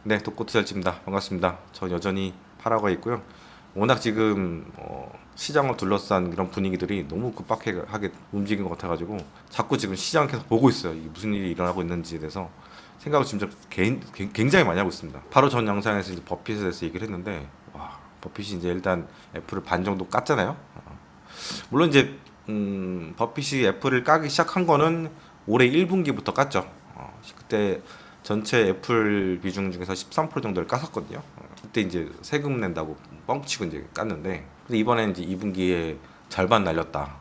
네, 독고투자집입니다. 반갑습니다. 저 여전히 파라고에 있고요. 워낙 지금 시장을 둘러싼 이런 분위기들이 너무 급박하게 움직인 것 같아가지고 자꾸 지금 시장 계속 보고 있어요. 이게 무슨 일이 일어나고 있는지에 대해서 생각을 진짜 굉장히 많이 하고 있습니다. 바로 전 영상에서 이제 버핏에 대해서 얘기를 했는데, 와, 버핏이 이제 일단 애플을 반 정도 깠잖아요. 물론 이제 버핏이 애플을 까기 시작한 거는 올해 1분기부터 깠죠. 그때 전체 애플 비중 중에서 13% 정도를 깠었거든요. 그때 이제 세금 낸다고 뻥치고 이제 깠는데, 근데 이번에 이제 2분기에 절반 날렸다.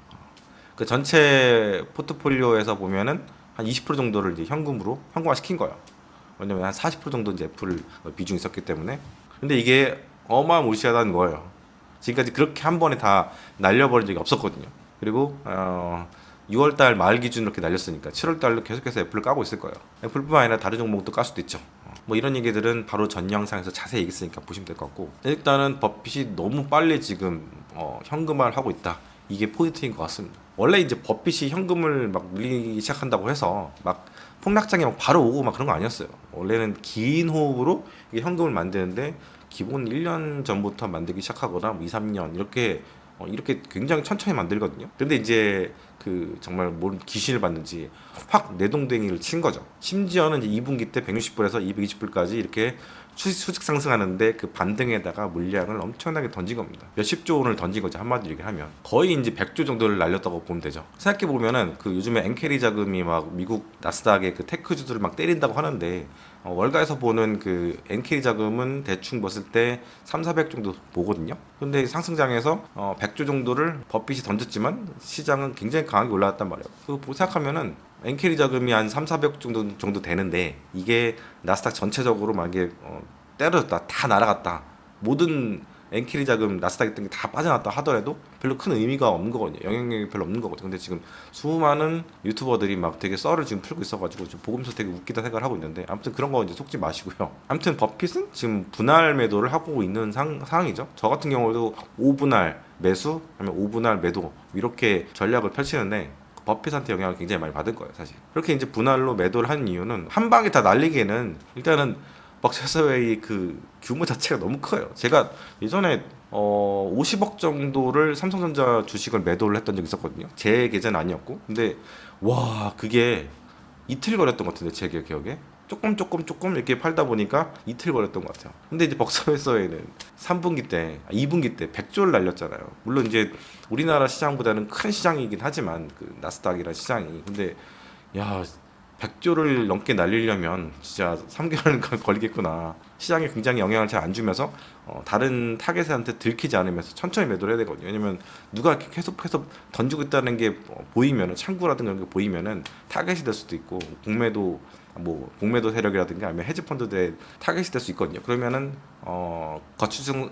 그 전체 포트폴리오에서 보면은 한 20% 정도를 이제 현금화 시킨 거예요. 왜냐면 한 40% 정도 이제 애플 비중이 있었기 때문에. 근데 이게 어마무시하다는 거예요. 지금까지 그렇게 한 번에 다 날려버린 적이 없었거든요. 그리고 6월달 말 기준으로 이렇게 날렸으니까 7월달로 계속해서 애플을 까고 있을 거예요. 애플뿐만 아니라 다른 종목도 깔 수도 있죠. 뭐 이런 얘기들은 바로 전 영상에서 자세히 얘기했으니까 보시면 될 것 같고, 일단은 버핏이 너무 빨리 지금 현금화를 하고 있다. 이게 포인트인 것 같습니다. 원래 이제 버핏이 현금을 막 늘리기 시작한다고 해서 막 폭락장에 막 바로 오고 막 그런 거 아니었어요. 원래는 긴 호흡으로 이게 현금을 만드는데 기본 1년 전부터 만들기 시작하거나 뭐 2, 3년 이렇게 굉장히 천천히 만들거든요. 근데 이제 그 정말 뭔 귀신을 봤는지 확 내동댕이를 친 거죠. 심지어는 이제 2분기 때 160불에서 220불까지 이렇게 수직 상승하는데 그 반등에다가 물량을 엄청나게 던진 겁니다. 몇십조 원을 던진 거죠. 한마디로 얘기하면 거의 이제 100조 정도를 날렸다고 보면 되죠. 생각해 보면은 그 요즘에 엔캐리 자금이 막 미국 나스닥의 그 테크주들을 막 때린다고 하는데, 월가에서 보는 그 엔캐리 자금은 대충 봤을 때 3, 400 정도 보거든요. 근데 상승장에서 100조 정도를 버핏이 던졌지만 시장은 굉장히 강하게 올라왔단 말이에요. 그거 생각하면은 엔캐리 자금이 한 3, 400 정도 되는데, 이게 나스닥 전체적으로 만약에 때려졌다, 다 날아갔다, 모든 엔캐리 자금 나스닥 있던 게 다 빠져났다 하더라도 별로 큰 의미가 없는 거거든요. 영향력이 별로 없는 거거든요. 근데 지금 수많은 유튜버들이 막 되게 썰을 지금 풀고 있어가지고 좀 보면서 되게 웃기다 생각을 하고 있는데, 아무튼 그런 거 이제 속지 마시고요. 아무튼 버핏은 지금 분할 매도를 하고 있는 상황이죠. 저 같은 경우도 5분할 매수, 아니면 5분할 매도 이렇게 전략을 펼치는데, 버핏한테 영향을 굉장히 많이 받을 거예요, 사실. 그렇게 이제 분할로 매도를 하는 이유는 한 방에 다 날리기에는 일단은 벅셔서웨이 그 규모 자체가 너무 커요. 제가 예전에 50억 정도를 삼성전자 주식을 매도를 했던 적이 있었거든요. 제 계좌는 아니었고. 근데 와, 그게 이틀 걸렸던 것 같은데, 제 기억에. 조금 이렇게 팔다 보니까 이틀 걸렸던 것 같아요. 근데 이제 벅서에서에는 3분기 때, 2분기 때 100조를 날렸잖아요. 물론 이제 우리나라 시장보다는 큰 시장이긴 하지만 그 나스닥이라는 시장이. 근데 야, 100조를 넘게 날리려면 진짜 3개월은 걸리겠구나. 시장에 굉장히 영향을 잘 안 주면서 다른 타겟한테 들키지 않으면서 천천히 매도를 해야 되거든요. 왜냐면 누가 이렇게 계속 던지고 있다는 게 보이면은, 창구라든가 이런 게 보이면은 타겟이 될 수도 있고, 공매도 세력이라든가 아니면 헤지 펀드들의 타겟이 될 수 있거든요. 그러면은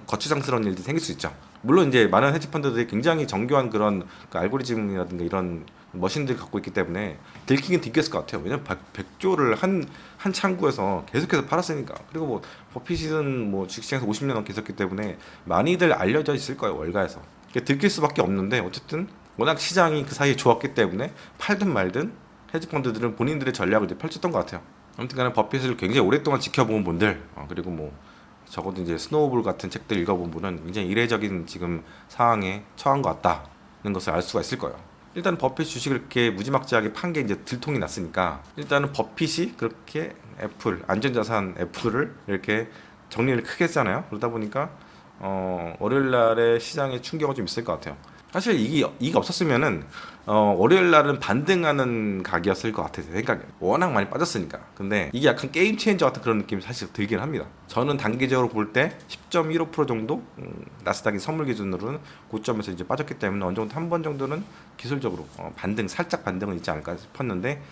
거추장스러운 일들이 생길 수 있죠. 물론 이제 많은 헤지 펀드들이 굉장히 정교한 그런 그 알고리즘이라든가 이런 머신들을 갖고 있기 때문에 들키긴 들켰을 것 같아요. 왜냐면 100조를 한 창구에서 계속해서 팔았으니까. 그리고 뭐 버핏은 뭐 주식시장에서 50년 넘게 있었기 때문에 많이들 알려져 있을 거예요, 월가에서. 들킬 수밖에 없는데, 어쨌든 워낙 시장이 그 사이에 좋았기 때문에 팔든 말든 헤지펀드들은 본인들의 전략을 이제 펼쳤던 것 같아요. 아무튼간에 버핏을 굉장히 오랫동안 지켜본 분들, 그리고 뭐 적어도 이제 스노우볼 같은 책들 읽어본 분은 굉장히 이례적인 지금 상황에 처한 것 같다는 것을 알 수가 있을 거예요. 일단 버핏 주식을 이렇게 무지막지하게 판 게 이제 들통이 났으니까, 일단은 버핏이 그렇게 안전자산 애플을 이렇게 정리를 크게 했잖아요. 그러다 보니까 월요일 날에 시장에 충격은 좀 있을 것 같아요. 사실 이게 없었으면은 월요일 날은 반등하는 각이었을 것 같아요, 제 생각에. 워낙 많이 빠졌으니까. 근데 이게 약간 게임 체인저 같은 그런 느낌이 사실 들긴 합니다. 저는 단기적으로 볼 때 10.15% 정도, 나스닥이 선물 기준으로는 고점에서 이제 빠졌기 때문에 어느 정도 한 번 정도는 기술적으로 살짝 반등은 있지 않을까 싶었는데,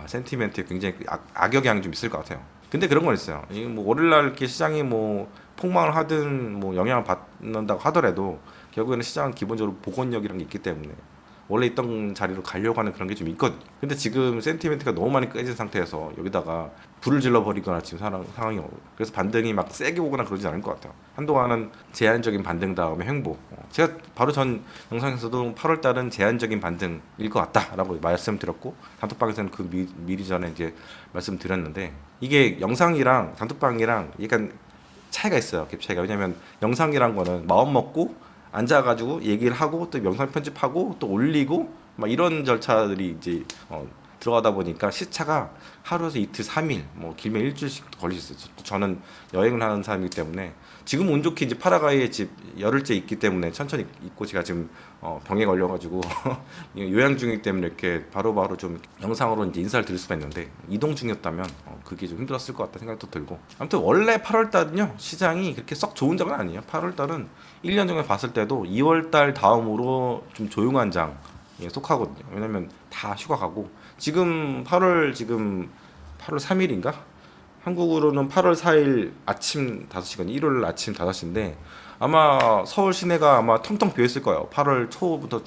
센티멘트에 굉장히 악영향이 좀 있을 것 같아요. 근데 그런 건 있어요. 이 뭐 월요일 날 이렇게 시장이 뭐 폭망을 하든 뭐 영향을 받는다고 하더라도 결국에는 시장은 기본적으로 복원력이라는 게 있기 때문에 원래 있던 자리로 가려고 하는 그런 게 좀 있거든요. 근데 지금 센티멘트가 너무 많이 깨진 상태에서 여기다가 불을 질러버리거나 지금 상황이 그래서 반등이 막 세게 오거나 그러지 않을 것 같아요. 한동안은 제한적인 반등 다음에 횡보. 제가 바로 전 영상에서도 8월 달은 제한적인 반등일 것 같다라고 말씀드렸고 단톡방에서는 그 미리 전에 이제 말씀드렸는데 이게 영상이랑 단톡방이랑 약간 차이가 있어요. 갭 차이가. 왜냐면 영상이란 거는 마음 먹고 앉아가지고 얘기를 하고 또 영상 편집하고 또 올리고 막 이런 절차들이 이제 들어가다 보니까 시차가 하루에서 이틀, 3일, 뭐 길면 일주일씩 걸릴 수 있어요. 저는 여행을 하는 사람이기 때문에 지금 운 좋게 이제 파라과이에 집 열흘째 있기 때문에 천천히 있고 제가 지금 병에 걸려가지고 요양 중이기 때문에 이렇게 바로바로 좀 영상으로 이제 인사를 드릴 수가 있는데 이동 중이었다면 그게 좀 힘들었을 것 같다 생각도 들고 아무튼 원래 8월 달은요 시장이 그렇게 썩 좋은 장은 아니에요. 8월 달은 1년 전에 봤을 때도 2월 달 다음으로 좀 조용한 장에 속하거든요. 왜냐면 다 휴가 가고 지금 8월 3일인가? 한국으로는 8월 4일 아침 5시간 1월 아침 5시인데 아마 서울 시내가 아마 텅텅 비어 있을 거예요. 8월 초부터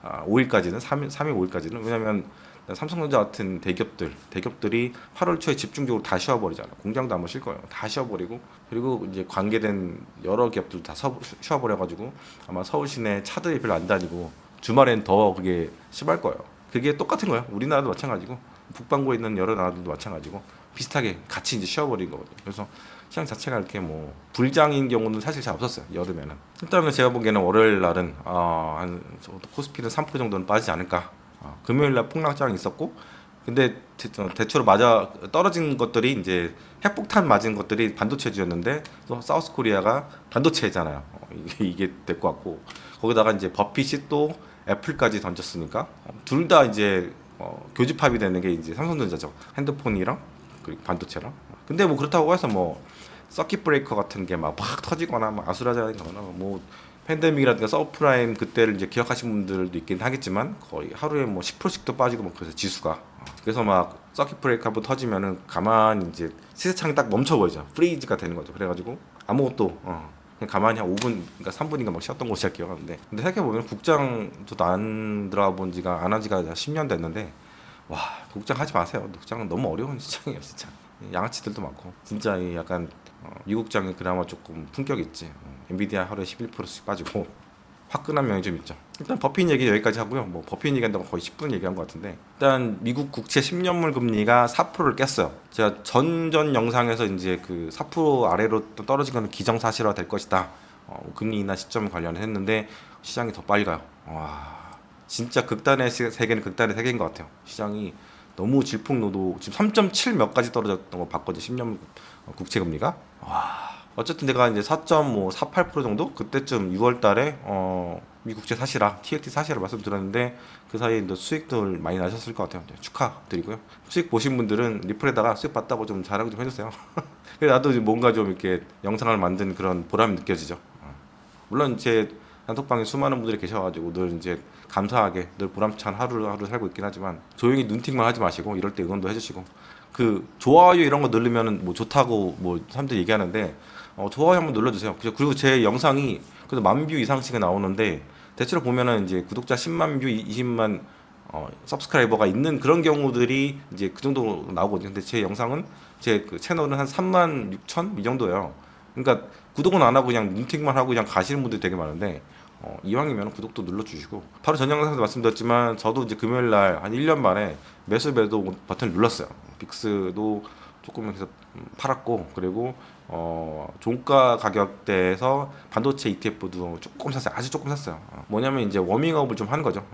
5일까지는 3일 5일까지는 왜냐면 삼성전자 같은 대기업들이 8월 초에 집중적으로 다 쉬어버리잖아요. 공장도 안 쉴 거예요. 다 쉬어버리고 그리고 이제 관계된 여러 기업들 다 쉬어버려가지고 아마 서울 시내 차들이 별로 안 다니고 주말엔 더 그게 심할 거예요. 그게 똑같은 거예요. 우리나라도 마찬가지고 북반구에 있는 여러 나라들도 마찬가지고 비슷하게 같이 이제 쉬어버린 거거든요. 그래서 시장 자체가 이렇게 뭐 불장인 경우는 사실 잘 없었어요. 여름에는. 일단은 제가 보기에는 월요일 날은 한 코스피는 3% 정도는 빠지지 않을까. 금요일 날 폭락장이 있었고 근데 대체로 맞아 떨어진 것들이 이제 핵폭탄 맞은 것들이 반도체주였는데 또 사우스 코리아가 반도체잖아요. 이게 될 것 같고 거기다가 이제 버핏이 또 애플까지 던졌으니까 둘 다 이제 교집합이 되는 게 이제 삼성전자죠. 핸드폰이랑 그리고 반도체랑. 근데 뭐 그렇다고 해서 뭐 서킷 브레이커 같은 게 막 터지거나 막 아수라장이거나 뭐 팬데믹이라든가 서프라임 그때를 이제 기억하시는 분들도 있긴 하겠지만 거의 하루에 뭐 10%씩도 빠지고 뭐 그래서 지수가 그래서 막 서킷 브레이커 한번 터지면은 가만히 이제 시세창이 딱 멈춰버리죠. 프리즈가 되는 거죠. 그래가지고 아무것도 그냥 가만히 한 5분, 그러니까 3분인가 막 쉬었던 거 제가 기억하는데 근데 생각해보면 국장도 안 들어가 본 지가 안 한 지가 10년 됐는데 와 국장 하지 마세요. 국장은 너무 어려운 시장이에요 진짜. 양아치들도 많고 진짜 이 약간 미국장이 그나마 조금 품격 있지. 엔비디아 하루에 11%씩 빠지고 화끈한 면이 좀 있죠. 일단 버핏 얘기 여기까지 하고요. 뭐 버핏 얘기한다고 거의 10분 얘기한 것 같은데 일단 미국 국채 10년물 금리가 4%를 깼어요. 제가 전전 영상에서 이제 그 4% 아래로 떨어진 거는 기정사실화 될 것이다. 금리 인하 시점 관련해 했는데 시장이 더 빨리 가요. 와 진짜 극단의 세계는 극단의 세계인 것 같아요. 시장이 너무 질풍노도 지금 3.7 몇 가지 떨어졌던 거 봤거든요. 10년 국채 금리가. 와. 어쨌든 내가 이제 4.48% 정도 그때쯤 6월 달에 미국채 사시라 TLT 사시라 말씀드렸는데 그 사이에 이제 수익들 많이 나셨을 것 같아요. 축하드리고요. 수익 보신 분들은 리플에다가 수익 봤다고 좀 자랑 좀 해주세요. 그래 나도 뭔가 좀 이렇게 영상을 만든 그런 보람이 느껴지죠. 물론 제 단톡방에 수많은 분들이 계셔가지고 늘 이제 감사하게 늘 보람찬 하루하루 살고 있긴 하지만 조용히 눈팅만 하지 마시고 이럴 때 응원도 해주시고 그 좋아요 이런 거 누르면은 뭐 좋다고 뭐 사람들이 얘기하는데 좋아요 한번 눌러주세요. 그리고 제 영상이 그래도 10,000뷰 이상씩은 나오는데 대체로 보면은 이제 구독자 10만 뷰, 20만 서브스크라이버가 있는 그런 경우들이 이제 그 정도 나오거든요. 근데 제 영상은 제 그 채널은 한 3만 6천 이 정도예요. 그러니까 구독은 안 하고 그냥 눈팅만 하고 그냥 가시는 분들이 되게 많은데 이왕이면 구독도 눌러주시고 바로 전 영상에서 말씀드렸지만 저도 이제 금요일 날 한 1년 만에 매수 매도 버튼을 눌렀어요. 빅스도 조금 해서 팔았고 그리고 종가 가격대에서 반도체 ETF도 조금 샀어요. 아주 조금 샀어요. 뭐냐면 이제 워밍업을 좀 하는 거죠.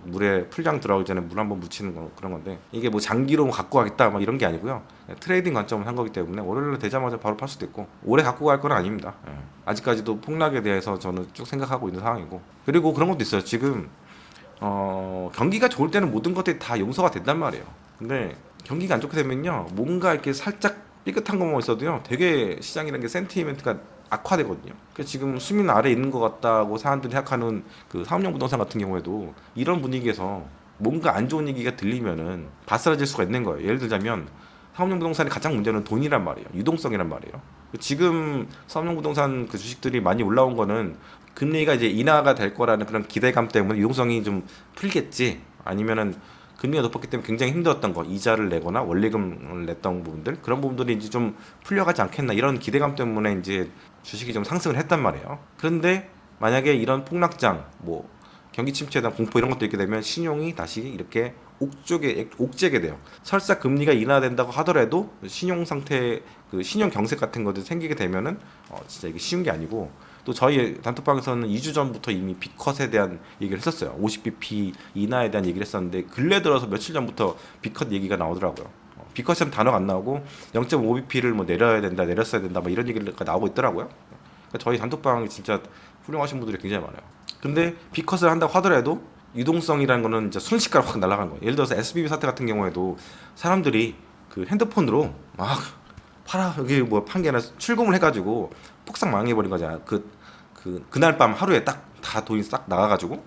물에 풀장 들어가기 전에 물 한번 묻히는 거 그런 건데 이게 뭐 장기로 갖고 가겠다 막 이런 게 아니고요. 트레이딩 관점을 한 거기 때문에 월요일에 되자마자 바로 팔 수도 있고 오래 갖고 갈 건 아닙니다. 아직까지도 폭락에 대해서 저는 쭉 생각하고 있는 상황이고 그리고 그런 것도 있어요. 지금 경기가 좋을 때는 모든 것들이 다 용서가 된단 말이에요. 근데 경기가 안 좋게 되면요 뭔가 이렇게 살짝 삐끗한 것만 있어도요 되게 시장이라는 게 센티멘트가 악화되거든요. 그래서 지금 수면 아래 있는 것 같다고 사람들이 생각하는 그 사업용 부동산 같은 경우에도 이런 분위기에서 뭔가 안 좋은 얘기가 들리면은 바스라질 수가 있는 거예요. 예를 들자면 사업용 부동산의 가장 문제는 돈이란 말이에요. 유동성이란 말이에요. 지금 사업용 부동산 그 주식들이 많이 올라온 거는 금리가 이제 인하가 될 거라는 그런 기대감 때문에 유동성이 좀 풀겠지, 아니면은 금리가 높았기 때문에 굉장히 힘들었던 거, 이자를 내거나 원리금을 냈던 부분들, 그런 부분들이 이제 좀 풀려가지 않겠나, 이런 기대감 때문에 이제 주식이 좀 상승을 했단 말이에요. 그런데 만약에 이런 폭락장, 뭐 경기 침체에 대한 공포 이런 것도 있게 되면 신용이 다시 이렇게 옥죄게 돼요. 설사 금리가 인하된다고 하더라도 신용 상태, 그 신용 경색 같은 것들 생기게 되면은 진짜 이게 쉬운 게 아니고, 또 저희 단톡방에서는 2주 전부터 이미 B컷에 대한 얘기를 했었어요. 50bp 인하에 대한 얘기를 했었는데 근래 들어서 며칠 전부터 B컷 얘기가 나오더라고요. B컷은 단어가 안 나오고 0.5bp를 뭐 내려야 된다, 내렸어야 된다, 뭐 이런 얘기가 나오고 있더라고요. 그러니까 저희 단톡방이 진짜 훌륭하신 분들이 굉장히 많아요. 근데 B컷을 한다고 하더라도 유동성이라는 거는 이제 순식간에 확 날아간 거예요. 예를 들어서 SBB 사태 같은 경우에도 사람들이 그 핸드폰으로 막 팔아, 여기 뭐 판 게 아니라 출금을 해가지고 폭삭 망해버린 거잖아. 그날 밤 하루에 딱 다 돈이 싹 나가가지고,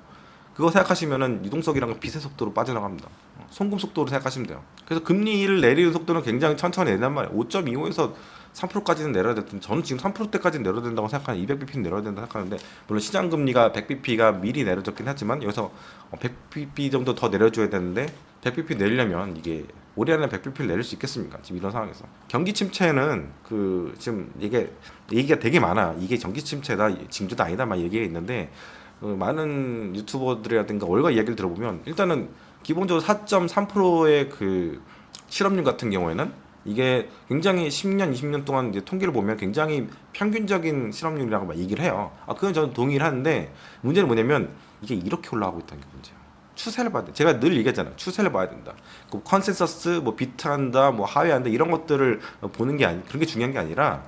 그거 생각하시면은 유동성이란 건 빛의 속도로 빠져나갑니다. 송금 속도로 생각하시면 돼요. 그래서 금리를 내리는 속도는 굉장히 천천히 내란 말이에요. 5.25에서 3%까지는 내려야 됐던, 저는 지금 3%대까지는 내려야 된다고 생각하는, 200bp는 내려야 된다고 생각하는데, 물론 시장 금리가 100bp가 미리 내려졌긴 하지만 여기서 100bp 정도 더 내려줘야 되는데, 100bp 내리려면 이게 올해 안에 100bp를 내릴 수 있겠습니까? 지금 이런 상황에서 경기 침체는 그 지금 이게 얘기가 되게 많아. 이게 경기 침체다, 징조도 아니다, 막 얘기가 있는데, 많은 유튜버들이라든가 월가 이야기를 들어보면 일단은 기본적으로 4.3%의 그 실업률 같은 경우에는 이게 굉장히 10년, 20년 동안 이제 통계를 보면 굉장히 평균적인 실업률이라고 막 얘기를 해요. 그건 저는 동의를 하는데, 문제는 뭐냐면 이게 이렇게 올라가고 있다는 게 문제예요. 추세를 봐야 돼. 제가 늘 얘기하잖아. 추세를 봐야 된다. 그 컨센서스, 뭐 비트한다, 뭐 하회한다, 이런 것들을 보는 게 그런 게 중요한 게 아니라,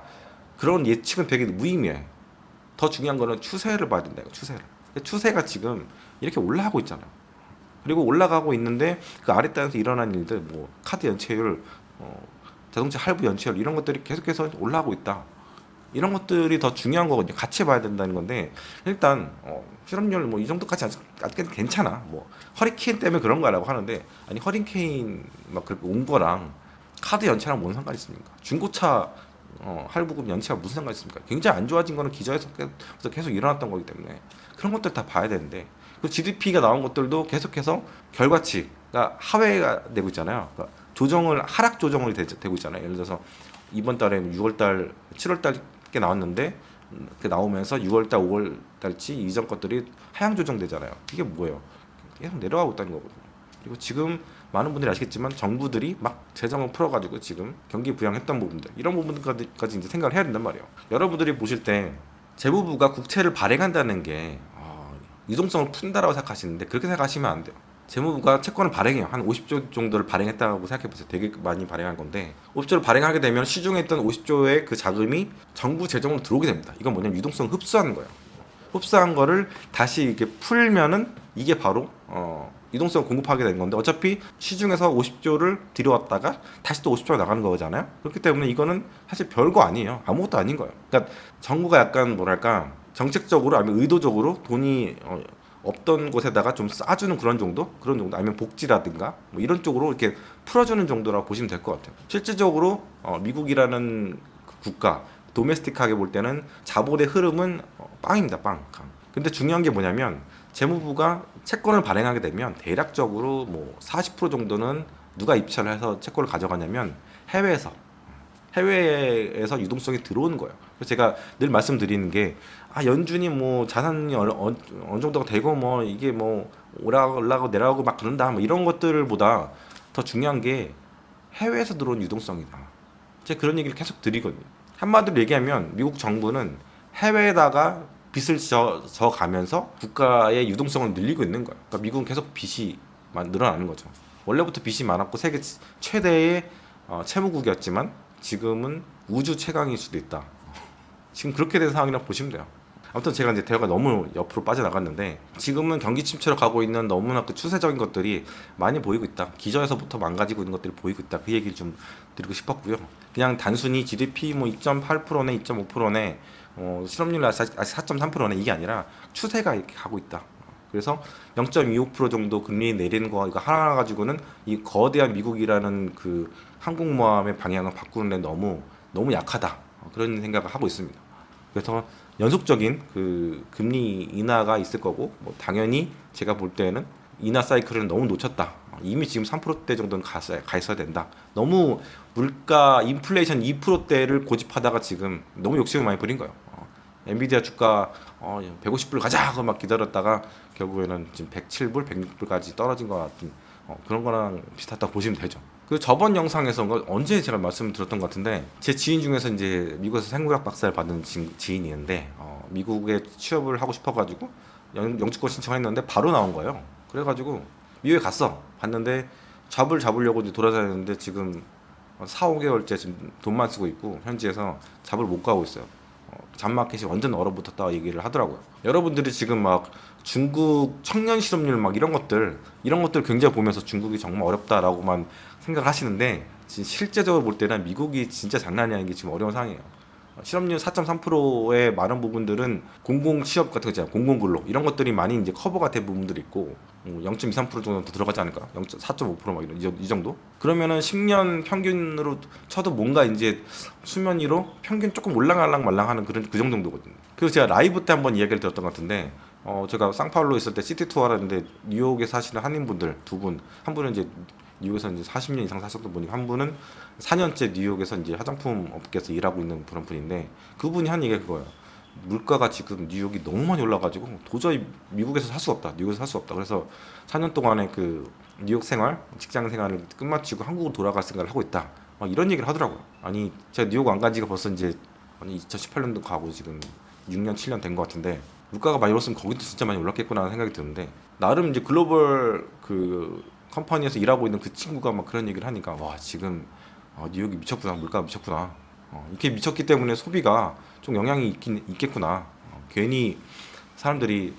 그런 예측은 되게 무의미해. 더 중요한 거는 추세를 봐야 된다. 추세를. 추세가 지금 이렇게 올라가고 있잖아요. 그리고 올라가고 있는데 그 아랫단에서 일어난 일들, 뭐 카드 연체율, 자동차 할부 연체율, 이런 것들이 계속해서 올라가고 있다. 이런 것들이 더 중요한 거거든요. 같이 봐야 된다는 건데, 일단 실업률 뭐 이 정도까지 아직 괜찮아. 뭐 허리케인 때문에 그런 거라고 하는데, 아니 허리케인 막 그렇게 온 거랑 카드 연체랑 뭔 상관이 있습니까? 중고차 할부금 연체가 무슨 상관이 있습니까? 굉장히 안 좋아진 거는 기저에서 계속 일어났던 거기 때문에 그런 것들 다 봐야 되는데, 그 GDP가 나온 것들도 계속해서 결과치가 하회가 되고 있잖아요. 그러니까 하락 조정을 되고 있잖아요. 예를 들어서 이번 달에 6월달, 7월달 게 나왔는데, 그 나오면서 6월달, 5월달치 이전 것들이 하향 조정되잖아요. 이게 뭐예요? 계속 내려가고 있다는 거거든요. 그리고 지금 많은 분들이 아시겠지만 정부들이 막 재정을 풀어가지고 지금 경기 부양했던 부분들, 이런 부분까지 이제 생각을 해야 된단 말이에요. 여러분들이 보실 때 재무부가 국채를 발행한다는 게 유동성을 푼다라고 생각하시는데, 그렇게 생각하시면 안 돼요. 재무부가 채권을 발행해요. 한 50조 정도를 발행했다고 생각해보세요. 되게 많이 발행한 건데, 50조를 발행하게 되면 시중에 있던 50조의 그 자금이 정부 재정으로 들어오게 됩니다. 이건 뭐냐면 유동성을 흡수하는 거예요. 흡수한 거를 다시 이렇게 풀면은 이게 바로 유동성을 공급하게 된 건데, 어차피 시중에서 50조를 들여왔다가 다시 또 50조가 나가는 거잖아요. 그렇기 때문에 이거는 사실 별거 아니에요. 아무것도 아닌 거예요. 그러니까 정부가 약간 뭐랄까 정책적으로 아니면 의도적으로 돈이 없던 곳에다가 좀 싸주는 그런 정도 아니면 복지라든가 뭐 이런 쪽으로 이렇게 풀어주는 정도라고 보시면 될 것 같아요. 실질적으로 미국이라는 국가 도메스틱하게 볼 때는 자본의 흐름은 빵입니다. 빵. 근데 중요한 게 뭐냐면, 재무부가 채권을 발행하게 되면 대략적으로 뭐 40% 정도는 누가 입찰을 해서 채권을 가져가냐면 해외에서 유동성이 들어오는 거예요. 그래서 제가 늘 말씀드리는 게, 연준이 뭐 자산이 어느 정도가 되고 뭐 이게 뭐 올라가고 내려가고 막 그런다, 뭐 이런 것들보다 더 중요한 게 해외에서 들어온 유동성이다. 제가 그런 얘기를 계속 드리거든요. 한마디로 얘기하면 미국 정부는 해외에다가 빚을 져 가면서 국가의 유동성을 늘리고 있는 거예요. 그러니까 미국은 계속 빚이 늘어나는 거죠. 원래부터 빚이 많았고 세계 최대의 채무국이었지만 지금은 우주 최강일 수도 있다. 지금 그렇게 된 상황이라고 보시면 돼요. 아무튼 제가 이제 대화가 너무 옆으로 빠져나갔는데, 지금은 경기 침체로 가고 있는 너무나 그 추세적인 것들이 많이 보이고 있다. 기저에서부터 망가지고 있는 것들이 보이고 있다. 그 얘기를 좀 드리고 싶었고요. 그냥 단순히 GDP 뭐 2.8%네, 2.5%네, 실업률 아직 4.3%네, 이게 아니라 추세가 이렇게 가고 있다. 그래서 0.25% 정도 금리 내리는 거 이거 하나 가지고는 이 거대한 미국이라는 그 항공모함의 방향을 바꾸는 데 너무 약하다. 그런 생각을 하고 있습니다. 그래서 연속적인 그 금리 인하가 있을 거고, 뭐 당연히 제가 볼 때는 인하 사이클을 너무 놓쳤다. 이미 지금 3%대 정도는 가 있어야 된다. 너무 물가 인플레이션 2%대를 고집하다가 지금 너무 욕심을 많이 부린 거예요. 엔비디아 주가 150불 가자 하고 막 기다렸다가 결국에는 지금 107불, 106불까지 떨어진 것 같은 그런 거랑 비슷하다고 보시면 되죠. 그 저번 영상에서 언제 제가 말씀드렸던 것 같은데, 제 지인 중에서 이제 미국에서 생물학 박사를 받은 지인이 있는데 미국에 취업을 하고 싶어가지고 영주권 신청했는데 바로 나온 거예요. 그래가지고 미국에 갔어. 봤는데 잡을 잡으려고 이제 돌아다녔는데 지금 4, 5개월째 지금 돈만 쓰고 있고 현지에서 잡을 못 가고 있어요. 잡마켓이 완전 얼어붙었다 얘기를 하더라고요. 여러분들이 지금 막 중국 청년 실업률 막 이런 것들 굉장히 보면서 중국이 정말 어렵다라고만 생각하시는데 실제적으로 볼 때는 미국이 진짜 장난이 아닌 게 지금 어려운 상황이에요. 실업률 4.3%의 많은 부분들은 공공 취업 같은 거 있잖아요. 공공 근로 이런 것들이 많이 이제 커버가 된 부분들이 있고 0.23% 정도 더 들어가지 않을까? 4.5%막 이 정도? 그러면은 10년 평균으로 쳐도 뭔가 이제 수면 위로 평균 조금 올라갈랑 말랑하는 그런 그 정도거든요. 그래서 제가 라이브 때 한번 이야기를 들었던 것 같은데 제가 상파울로 있을 때 시티 투어를 하는데 뉴욕에 사시는 한인분들 두 분, 한 분은 이제 뉴욕에서 이제 40년 이상 사셨던 분이고 한 분은 4년째 뉴욕에서 이제 화장품 업계에서 일하고 있는 그런 분인데 그분이 한 얘기가 그거예요. 물가가 지금 뉴욕이 너무 많이 올라가지고 도저히 미국에서 살 수 없다. 뉴욕에서 살 수 없다. 그래서 4년 동안에 그 뉴욕 생활, 직장 생활을 끝마치고 한국으로 돌아갈 생각을 하고 있다. 막 이런 얘기를 하더라고요. 아니 제가 뉴욕 안 간 지가 벌써 이제 2018년도 가고 지금 6년, 7년 된 것 같은데 물가가 많이 올랐으면 거기도 진짜 많이 올랐겠구나 하는 생각이 드는데 나름 이제 글로벌 그 컴퍼니에서 일하고 있는 그 친구가 막 그런 얘기를 하니까 와 지금 뉴욕이 미쳤구나. 물가가 미쳤구나. 이렇게 미쳤기 때문에 소비가 좀 영향이 있겠구나. 괜히 사람들이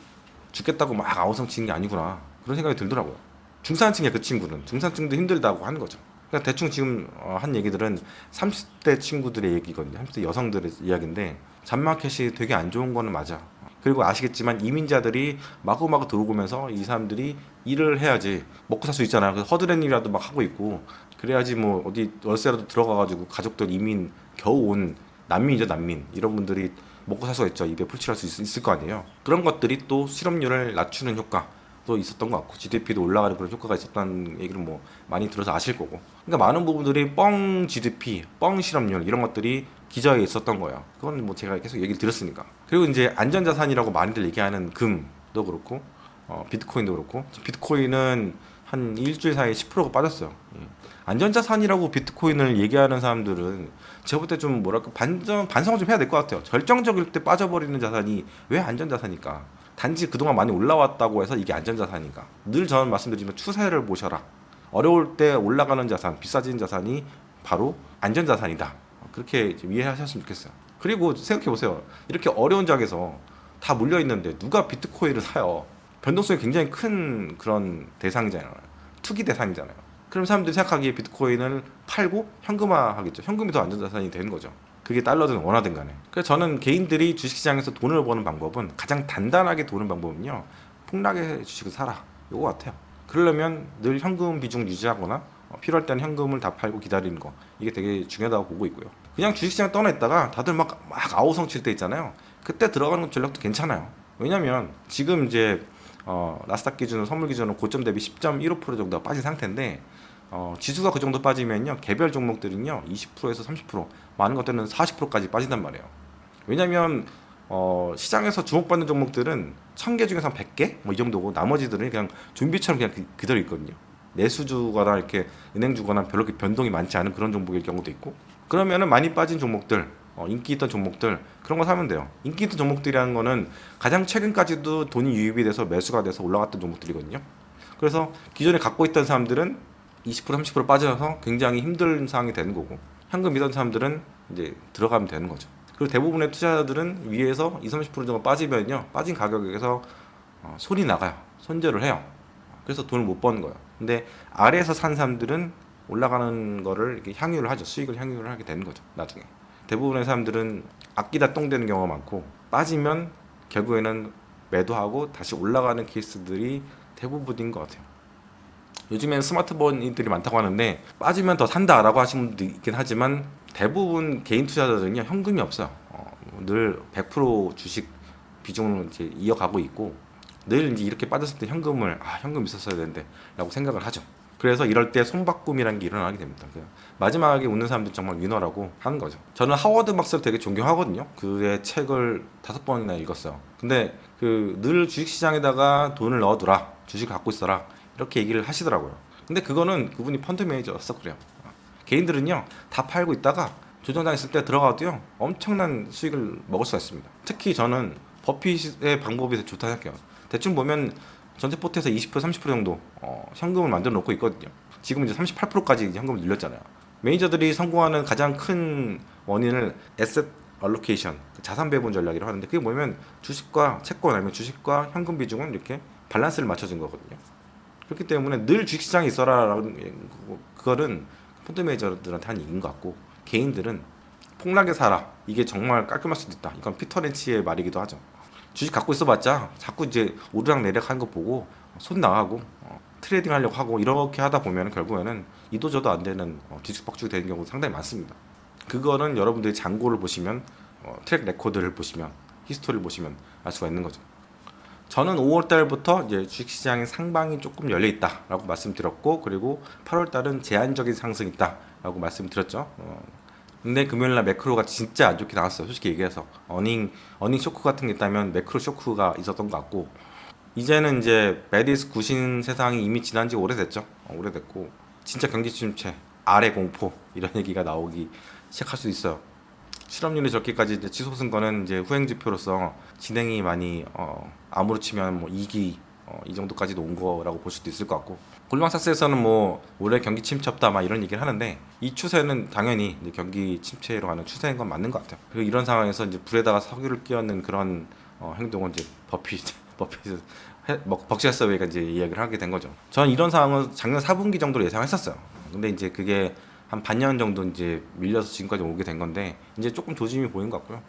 죽겠다고 막 아우성치는 게 아니구나. 그런 생각이 들더라고요. 중산층이야 그 친구는. 중산층도 힘들다고 하는 거죠. 그러니까 대충 지금 한 얘기들은 30대 친구들의 얘기거든요. 30대 여성들의 이야기인데 잡마켓이 되게 안 좋은 거는 맞아. 그리고 아시겠지만 이민자들이 마구마구 들어오면서 이 사람들이 일을 해야지 먹고 살 수 있잖아요. 그래서 허드렛 일이라도 막 하고 있고 그래야지 뭐 어디 월세라도 들어가가지고 가족들 이민 겨우 온 난민이죠 난민 이런 분들이 먹고 살 수가 있죠. 입에 풀칠할 수 있을 거 아니에요. 그런 것들이 또 실업률을 낮추는 효과도 있었던 것 같고 GDP도 올라가는 그런 효과가 있었다는 얘기를 뭐 많이 들어서 아실 거고. 그러니까 많은 부분들이 뻥 GDP, 뻥 실업률 이런 것들이 기저에 있었던 거예요. 그건 뭐 제가 계속 얘기를 드렸으니까. 그리고 이제 안전자산이라고 많이들 얘기하는 금도 그렇고 비트코인도 그렇고 비트코인은 한 일주일 사이에 10%가 빠졌어요. 예. 안전자산이라고 비트코인을 얘기하는 사람들은 제가 볼 때 좀 뭐랄까 반성을 좀 해야 될 것 같아요. 결정적일 때 빠져버리는 자산이 왜 안전자산일까? 단지 그동안 많이 올라왔다고 해서 이게 안전자산인가? 늘 저는 말씀드리지만 추세를 보셔라. 어려울 때 올라가는 자산, 비싸진 자산이 바로 안전자산이다. 그렇게 이해하셨으면 좋겠어요. 그리고 생각해 보세요. 이렇게 어려운 장에서 다 물려 있는데 누가 비트코인을 사요? 변동성이 굉장히 큰 그런 대상이잖아요. 투기 대상이잖아요. 그럼 사람들이 생각하기에 비트코인을 팔고 현금화하겠죠. 현금이 더 안전자산이 되는 거죠. 그게 달러든 원화든 간에. 그래서 저는 개인들이 주식시장에서 돈을 버는 방법은 가장 단단하게 도는 방법은요. 폭락의 주식을 사라. 요거 같아요. 그러려면 늘 현금 비중 유지하거나 필요할 때는 현금을 다 팔고 기다리는 거. 이게 되게 중요하다고 보고 있고요. 그냥 주식시장 떠나 있다가 다들 막 아우성 칠 때 있잖아요. 그때 들어가는 전략도 괜찮아요. 왜냐면 지금 이제 나스닥 기준으로 선물 기준으로 고점 대비 10.15% 정도가 빠진 상태인데 지수가 그 정도 빠지면요 개별 종목들은요 20%에서 30% 많은 것들은 40%까지 빠진단 말이에요. 왜냐면 시장에서 주목받는 종목들은 1000개 중에서 한 100개 뭐 이 정도고 나머지들은 그냥 좀비처럼 그냥 그대로 있거든요. 내수주거나 이렇게 은행주거나 별로 변동이 많지 않은 그런 종목일 경우도 있고 그러면은 많이 빠진 종목들 인기 있던 종목들 그런 거 사면 돼요. 인기 있던 종목들이라는 거는 가장 최근까지도 돈이 유입이 돼서 매수가 돼서 올라갔던 종목들이거든요. 그래서 기존에 갖고 있던 사람들은 20% 30% 빠져서 굉장히 힘든 상황이 되는 거고 현금 있던 사람들은 이제 들어가면 되는 거죠. 그리고 대부분의 투자자들은 위에서 20, 30% 정도 빠지면요 빠진 가격에서 손이 나가요. 손절을 해요. 그래서 돈을 못 버는 거예요. 근데 아래에서 산 사람들은 올라가는 거를 이렇게 향유를 하죠. 수익을 향유를 하게 되는 거죠. 나중에. 대부분의 사람들은 아끼다 똥 되는 경우가 많고 빠지면 결국에는 매도하고 다시 올라가는 케이스들이 대부분인 것 같아요. 요즘엔 스마트폰들이 많다고 하는데 빠지면 더 산다라고 하시는 분도 있긴 하지만 대부분 개인 투자자들은요 현금이 없어요. 늘 100% 주식 비중을 이제 이어가고 있고 늘 이제 이렇게 빠졌을 때 현금을 현금 있었어야 되는데라고 생각을 하죠. 그래서 이럴 때 손바꿈이라는 게 일어나게 됩니다. 마지막에 웃는 사람들 정말 위너라고 하는 거죠. 저는 하워드 막스를 되게 존경하거든요. 그의 책을 5번이나 읽었어요. 근데 그 늘 주식시장에다가 돈을 넣어두라, 주식 갖고 있어라 이렇게 얘기를 하시더라고요. 근데 그거는 그분이 펀드 매니저였어 그래요. 개인들은요 다 팔고 있다가 조정당했을 때 들어가도요 엄청난 수익을 먹을 수가 있습니다. 특히 저는 버핏의 방법이 더 좋다고 생각해요. 대충 보면 전체 포트에서 20% 30% 정도 현금을 만들어 놓고 있거든요. 지금 이제 38%까지 이제 현금을 늘렸잖아요. 매니저들이 성공하는 가장 큰 원인을 에셋 알로케이션, 자산 배분 전략이라고 하는데 그게 뭐냐면 주식과 채권 아니면 주식과 현금 비중은 이렇게 밸런스를 맞춰준 거거든요. 그렇기 때문에 늘 주식시장에 있어라라는 그거는 펀드 매니저들한테 한 얘기인 것 같고 개인들은 폭락에 살아 이게 정말 깔끔할 수도 있다. 이건 피터 렌치의 말이기도 하죠. 주식 갖고 있어봤자 자꾸 이제 오르락 내리락 하는 거 보고 손 나가고 트레이딩 하려고 하고 이렇게 하다 보면 결국에는 이도저도 안 되는 뒤죽박죽이 되는 경우가 상당히 많습니다. 그거는 여러분들이 장고를 보시면 트랙 레코드를 보시면 히스토리를 보시면 알 수가 있는 거죠. 저는 5월 달부터 이제 주식시장의 상방이 조금 열려 있다라고 말씀드렸고 그리고 8월 달은 제한적인 상승이 있다라고 말씀드렸죠. 근데 금요일날 매크로가 진짜 안 좋게 나왔어요. 솔직히 얘기해서 어닝 쇼크 같은 게 있다면 매크로 쇼크가 있었던 것 같고 이제는 이제 메디스 구신 세상이 이미 지난 지 오래됐죠. 오래됐고 진짜 경기 침체, 아래 공포 이런 얘기가 나오기 시작할 수 있어요. 실업률이 저렇게까지 이제 치솟은 거는 이제 후행 지표로서 진행이 많이 암으로 치면 뭐 2기 이 정도까지도 온 거라고 볼 수도 있을 것 같고 골드만삭스에서는 뭐 올해 경기 침체 없다 막 이런 얘기를 하는데 이 추세는 당연히 이제 경기 침체로 가는 추세인 건 맞는 것 같아요. 그리고 이런 상황에서 이제 불에다가 석유를 끼얹는 그런 행동은 이제 버크셔서웨이가 이제 이야기를 하게 된 거죠. 저는 이런 상황은 작년 4분기 정도로 예상했었어요. 근데 이제 그게 한 반년 정도 이제 밀려서 지금까지 오게 된 건데 이제 조금 조짐이 보인 것 같고요.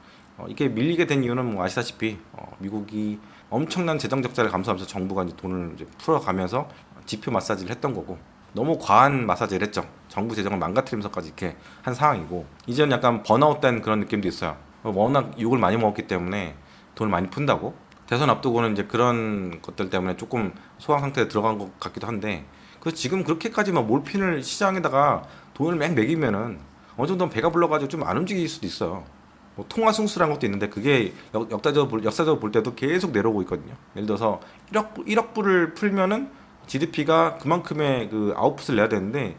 이게 밀리게 된 이유는 뭐 아시다시피 미국이 엄청난 재정 적자를 감수하면서 정부가 이제 돈을 이제 풀어가면서 지표 마사지를 했던 거고 너무 과한 마사지를 했죠. 정부 재정을 망가뜨리면서까지 이렇게 한 상황이고 이제는 약간 번아웃된 그런 느낌도 있어요. 워낙 욕을 많이 먹었기 때문에 돈을 많이 푼다고 대선 앞두고는 이제 그런 것들 때문에 조금 소강 상태에 들어간 것 같기도 한데 그 지금 그렇게까지만 몰핀을 시장에다가 돈을 맹 매기면은 어느 정도는 배가 불러가지고 좀 안 움직일 수도 있어요. 뭐 통화 승수라는 것도 있는데 그게 역사적으로 볼 때도 계속 내려오고 있거든요. 예를 들어서 1억 불을 풀면은 GDP가 그만큼의 그 아웃풋을 내야 되는데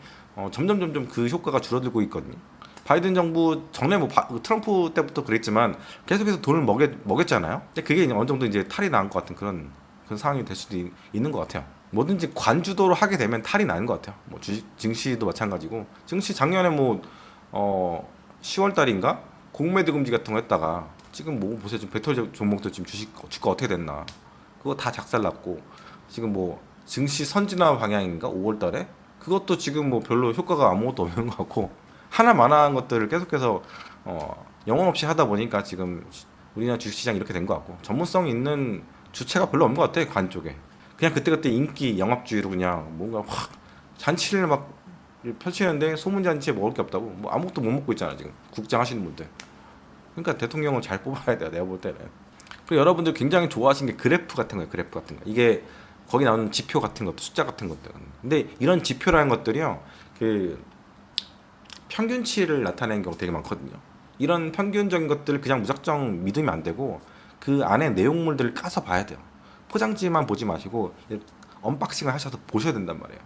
점점 그 효과가 줄어들고 있거든요. 바이든 정부 전에 뭐 트럼프 때부터 그랬지만 계속해서 돈을 먹였잖아요. 근데 그게 어느 정도 이제 탈이 나는 것 같은 그런 상황이 될 수도 있는 것 같아요. 뭐든지 관주도로 하게 되면 탈이 나는 것 같아요. 뭐 주식 증시도 마찬가지고 증시 작년에 뭐 10월 달인가 공매도 금지 같은 거 했다가 지금 뭐 보세요. 지금 배터리 종목도 지금 주가 어떻게 됐나 그거 다 작살났고 지금 뭐 증시 선진화 방향인가 5월 달에 그것도 지금 뭐 별로 효과가 아무것도 없는 것 같고 하나만한 것들을 계속해서 영혼 없이 하다 보니까 지금 우리나라 주식시장 이렇게 된 것 같고 전문성 있는 주체가 별로 없는 것 같아요. 관 쪽에 그냥 그때그때 인기 영합주의로 그냥 뭔가 확 잔치를 막 펼치는데 소문잔치에 먹을 게 없다고 뭐 아무것도 못 먹고 있잖아 지금 국장 하시는 분들. 그러니까 대통령을 잘 뽑아야 돼요 내가 볼 때는. 그리고 여러분들 굉장히 좋아하시는 게 그래프 같은 거예요. 그래프 같은 거 이게 거기 나오는 지표 같은 것도 숫자 같은 것들. 근데 이런 지표라는 것들이요 그 평균치를 나타내는 경우 되게 많거든요. 이런 평균적인 것들을 그냥 무작정 믿으면 안 되고 그 안에 내용물들을 까서 봐야 돼요. 포장지만 보지 마시고 언박싱을 하셔서 보셔야 된단 말이에요.